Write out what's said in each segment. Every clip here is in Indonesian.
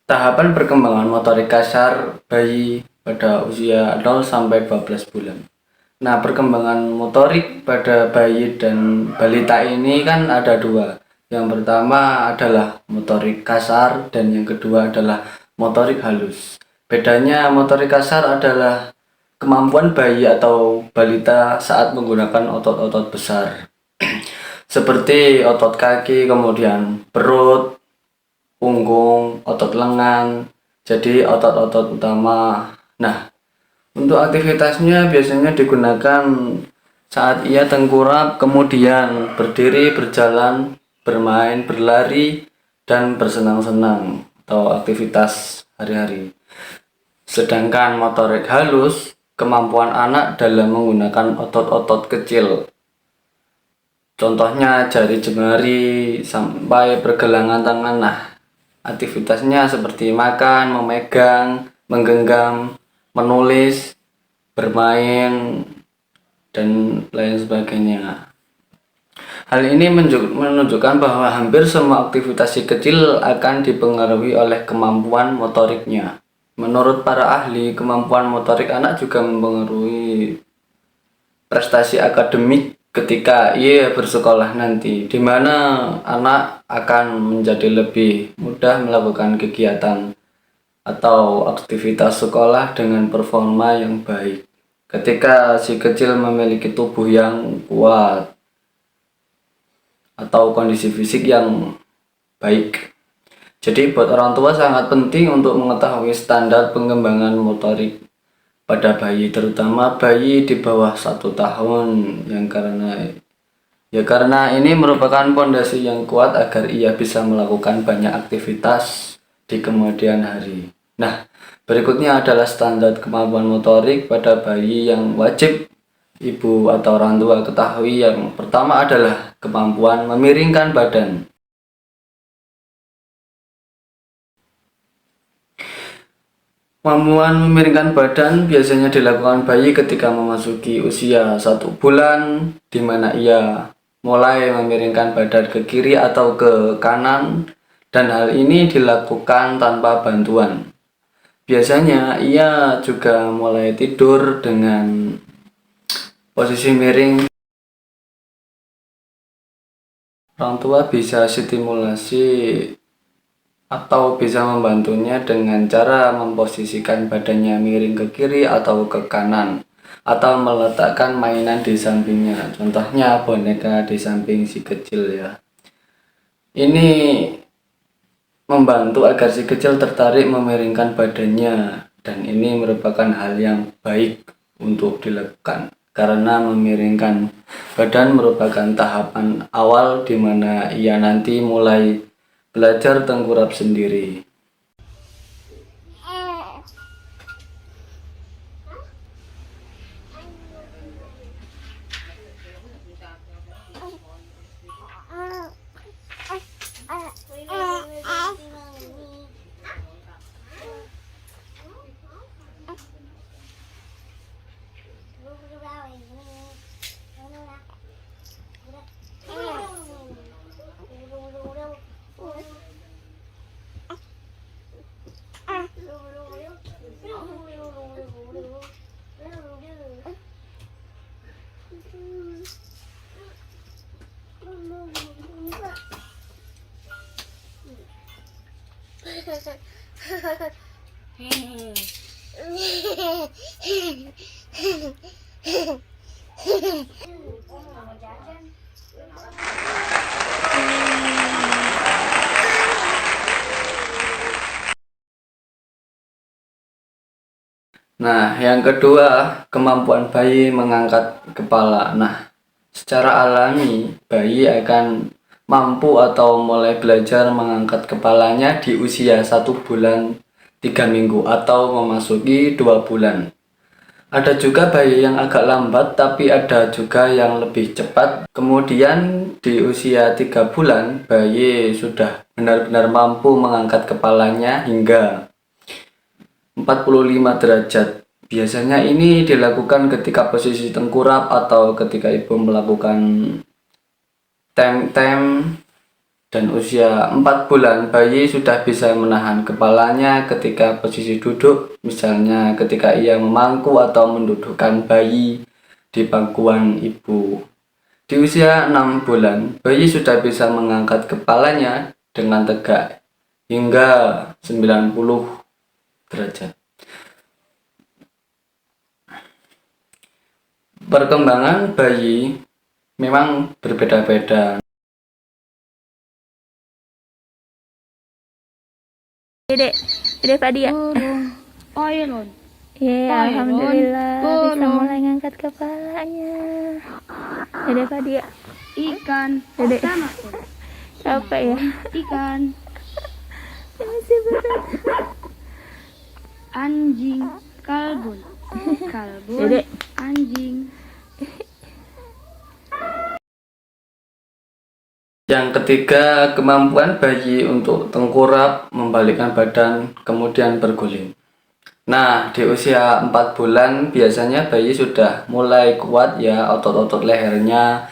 Tahapan perkembangan motorik kasar bayi pada usia 0 sampai 12 bulan. Nah, perkembangan motorik pada bayi dan balita ini kan ada dua. Yang pertama adalah motorik kasar dan yang kedua adalah motorik halus. Bedanya motorik kasar adalah kemampuan bayi atau balita saat menggunakan otot-otot besar seperti otot kaki, kemudian perut, punggung, otot lengan, jadi otot-otot utama. Nah, untuk aktivitasnya biasanya digunakan saat ia tengkurap, kemudian berdiri, berjalan, bermain, berlari, dan bersenang-senang atau aktivitas hari-hari. Sedangkan motorik halus, kemampuan anak dalam menggunakan otot-otot kecil. Contohnya jari jemari sampai pergelangan tangan. Nah, aktivitasnya seperti makan, memegang, menggenggam, menulis, bermain, dan lain sebagainya. Hal ini menunjukkan bahwa hampir semua aktivitas si kecil akan dipengaruhi oleh kemampuan motoriknya. Menurut para ahli, kemampuan motorik anak juga mempengaruhi prestasi akademik ketika ia bersekolah nanti, di mana anak akan menjadi lebih mudah melakukan kegiatan atau aktivitas sekolah dengan performa yang baik. Ketika si kecil memiliki tubuh yang kuat atau kondisi fisik yang baik. Jadi buat orang tua sangat penting untuk mengetahui standar pengembangan motorik pada bayi, terutama bayi di bawah 1 tahun karena ini merupakan pondasi yang kuat agar ia bisa melakukan banyak aktivitas di kemudian hari. Nah, berikutnya adalah standar kemampuan motorik pada bayi yang wajib ibu atau orang tua ketahui. Yang pertama adalah kemampuan memiringkan badan. Kemampuan memiringkan badan biasanya dilakukan bayi ketika memasuki usia 1 bulan, di mana ia mulai memiringkan badan ke kiri atau ke kanan, dan hal ini dilakukan tanpa bantuan. Biasanya ia juga mulai tidur dengan posisi miring. Orang tua bisa stimulasi atau bisa membantunya dengan cara memposisikan badannya miring ke kiri atau ke kanan, atau meletakkan mainan di sampingnya, contohnya boneka di samping si kecil ya. Ini membantu agar si kecil tertarik memiringkan badannya, dan ini merupakan hal yang baik untuk dilakukan karena memiringkan badan merupakan tahapan awal di mana ia nanti mulai belajar tengkurap sendiri. Nah, yang kedua, kemampuan bayi mengangkat kepala. Nah, secara alami, bayi akan mampu atau mulai belajar mengangkat kepalanya di usia 1 bulan 3 minggu atau memasuki 2 bulan. Ada juga bayi yang agak lambat, tapi ada juga yang lebih cepat. Kemudian di usia 3 bulan, bayi sudah benar-benar mampu mengangkat kepalanya hingga 45 derajat. Biasanya ini dilakukan ketika posisi tengkurap atau ketika ibu melakukan tem-tem Dan usia 4 bulan bayi sudah bisa menahan kepalanya ketika posisi duduk, misalnya ketika ia memangku atau mendudukkan bayi di pangkuan ibu. Di usia 6 bulan, bayi sudah bisa mengangkat kepalanya dengan tegak hingga 90 derajat. Perkembangan bayi memang berbeda-beda. Dede Fadia. Oilon. Ya, alhamdulillah bisa Burung. mulai ngangkat kepalanya. Dede Fadia. Ikan. Dede. Sama. Capek ya? Ikan. Masih berat. Anjing. Kalbun. Kalbun. Dede. Anjing. Yang ketiga, kemampuan bayi untuk tengkurap, membalikkan badan, kemudian berguling. Nah, di usia 4 bulan biasanya bayi sudah mulai kuat ya otot-otot lehernya.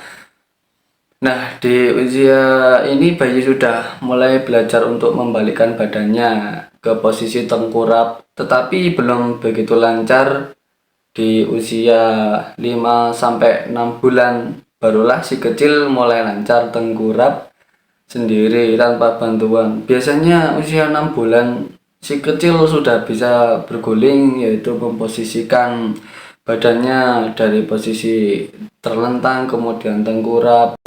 Nah, di usia ini bayi sudah mulai belajar untuk membalikkan badannya ke posisi tengkurap, tetapi belum begitu lancar. Di usia 5 sampai 6 bulan barulah si kecil mulai lancar tengkurap sendiri tanpa bantuan. Biasanya usia 6 bulan si kecil sudah bisa berguling, yaitu memposisikan badannya dari posisi terlentang kemudian tengkurap.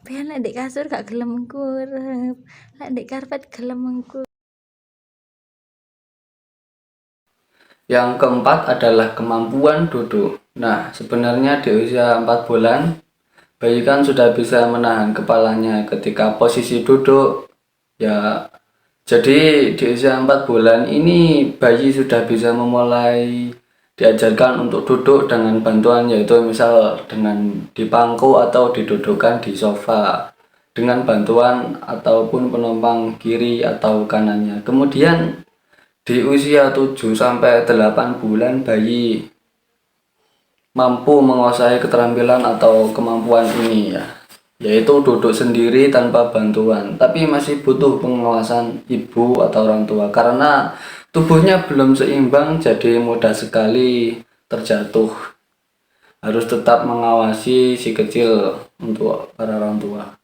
Pian lek ndek kasur gak gelem mengkurep. Lek ndek karpet gelem mengkurep. Yang keempat adalah kemampuan duduk. Nah, sebenarnya di usia 4 bulan, bayi kan sudah bisa menahan kepalanya ketika posisi duduk. Ya, jadi di usia 4 bulan ini bayi sudah bisa memulai diajarkan untuk duduk dengan bantuan, yaitu misal dengan dipangku atau didudukkan di sofa dengan bantuan ataupun penopang kiri atau kanannya. Kemudian di usia 7 sampai 8 bulan bayi mampu menguasai keterampilan atau kemampuan ini ya, yaitu duduk sendiri tanpa bantuan, tapi masih butuh pengawasan ibu atau orang tua karena tubuhnya belum seimbang, jadi mudah sekali terjatuh. Harus tetap mengawasi si kecil untuk para orang tua.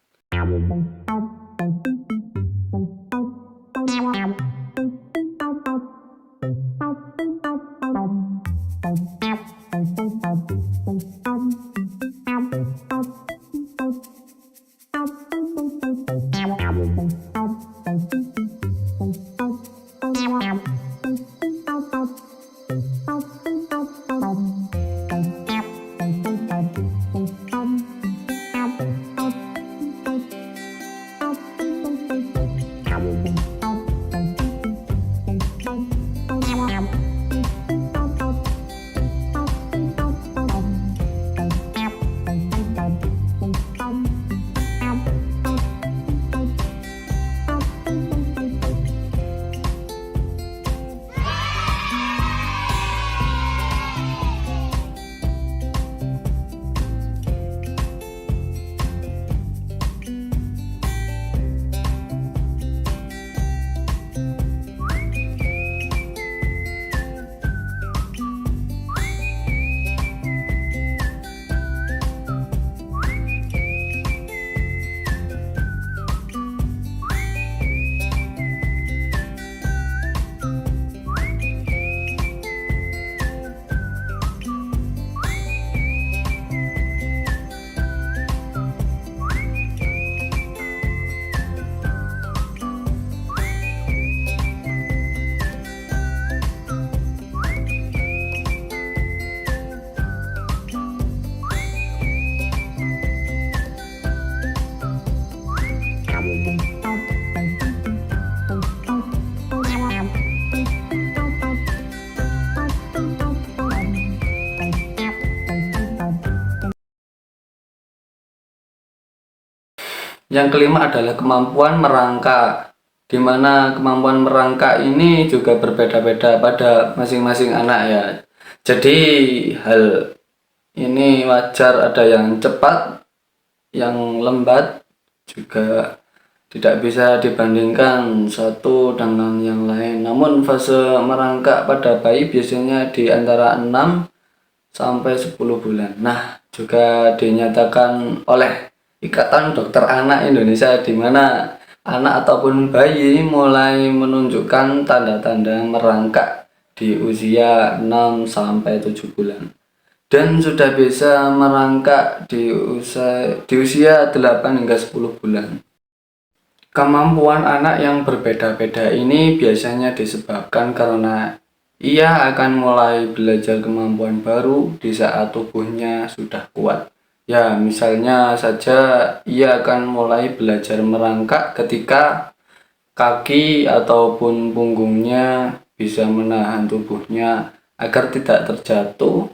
Yang kelima adalah kemampuan merangkak, di mana kemampuan merangkak ini juga berbeda-beda pada masing-masing anak ya. Jadi hal ini wajar, ada yang cepat, yang lambat, juga tidak bisa dibandingkan satu dengan yang lain. Namun fase merangkak pada bayi biasanya di antara 6 sampai 10 bulan. Nah, juga dinyatakan oleh Ikatan Dokter Anak Indonesia, di mana anak ataupun bayi mulai menunjukkan tanda-tanda merangkak di usia 6 sampai 7 bulan dan sudah bisa merangkak di usia 8 hingga 10 bulan. Kemampuan anak yang berbeda-beda ini biasanya disebabkan karena ia akan mulai belajar kemampuan baru di saat tubuhnya sudah kuat. Ya, misalnya saja ia akan mulai belajar merangkak ketika kaki ataupun punggungnya bisa menahan tubuhnya agar tidak terjatuh.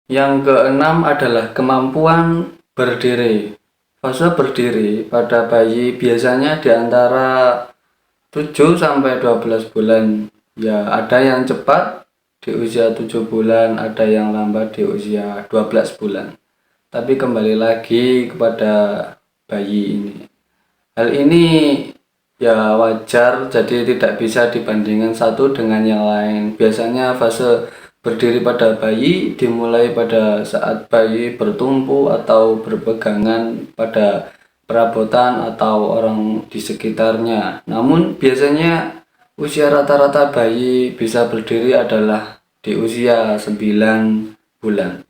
Yang keenam adalah kemampuan berdiri. Fase berdiri pada bayi biasanya di antara 7 sampai 12 bulan. Ya, ada yang cepat di usia 7 bulan, ada yang lambat di usia 12 bulan. Tapi kembali lagi kepada bayi ini. Hal ini ya wajar, jadi tidak bisa dibandingkan satu dengan yang lain. Biasanya fase berdiri pada bayi dimulai pada saat bayi bertumpu atau berpegangan pada perabotan atau orang di sekitarnya. Namun biasanya usia rata-rata bayi bisa berdiri adalah di usia 9 bulan.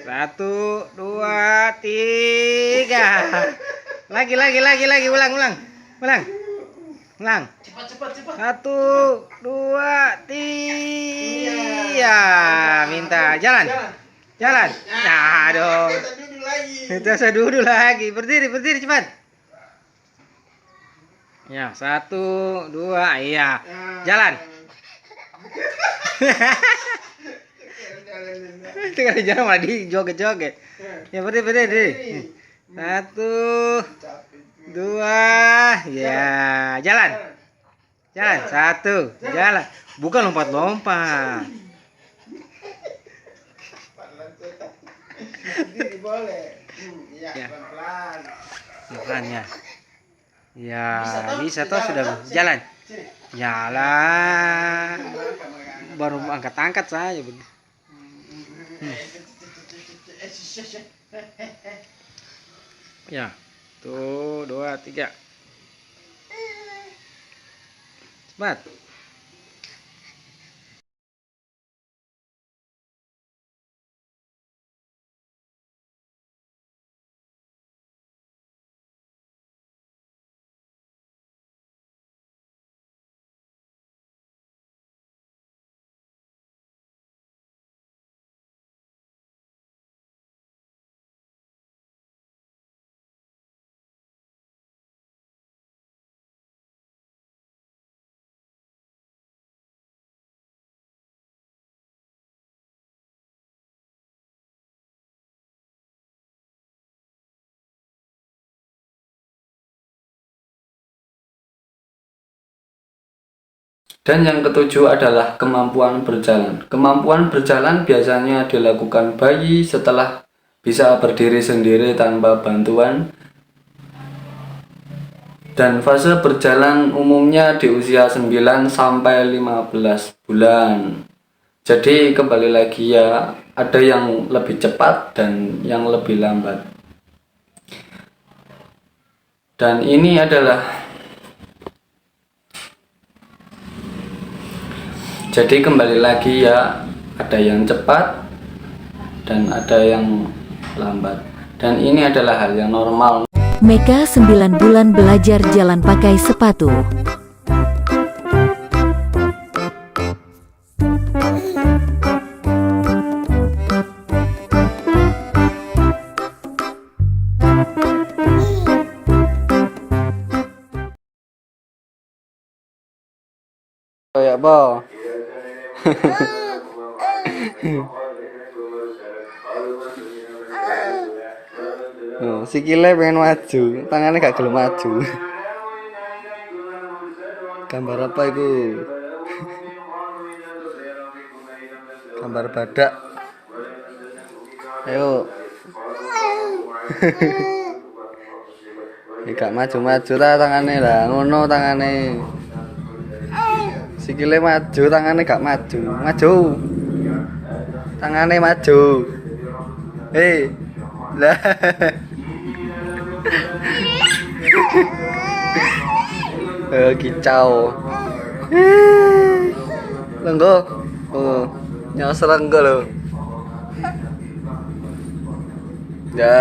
Satu, dua, tiga. Lagi, ulang. Cepat. Satu, dua, tiga. Minta jalan. Nah, dong. Itu saya duduk lagi. Berdiri cepat. Ya, satu, dua, iya. Jalan. Itu kan jalan malah di joget-joget. Ya, berdiri. Satu, dua, ya, jalan. Satu, jalan. Bukan lompat. Ya, pelan ya. Ya, bisa toh sudah jalan. Baru angkat saja. Ya, tuh, 2, 3. Cepat. Dan yang ketujuh adalah kemampuan berjalan. Kemampuan berjalan biasanya dilakukan bayi setelah bisa berdiri sendiri tanpa bantuan Dan fase berjalan umumnya di usia 9 sampai 15 bulan. Jadi kembali lagi ya, ada yang lebih cepat dan yang lebih lambat. Dan ini adalah, jadi kembali lagi ya, ada yang cepat dan ada yang lambat. Dan ini adalah hal yang normal. Meka 9 bulan belajar jalan pakai sepatu. Kayak apa? Oh, sikile pengen maju, tangannya gak gelem maju. Gambar apa itu? Gambar badak. Ayo. Gak maju-maju ta tangannya lah, ngono tangannya. Sikile maju, tangannya gak maju. Maju. Tangannya maju. Hei. Lah. Kicau. Lenggo. Oh, nyosor lenggo lo. Ya.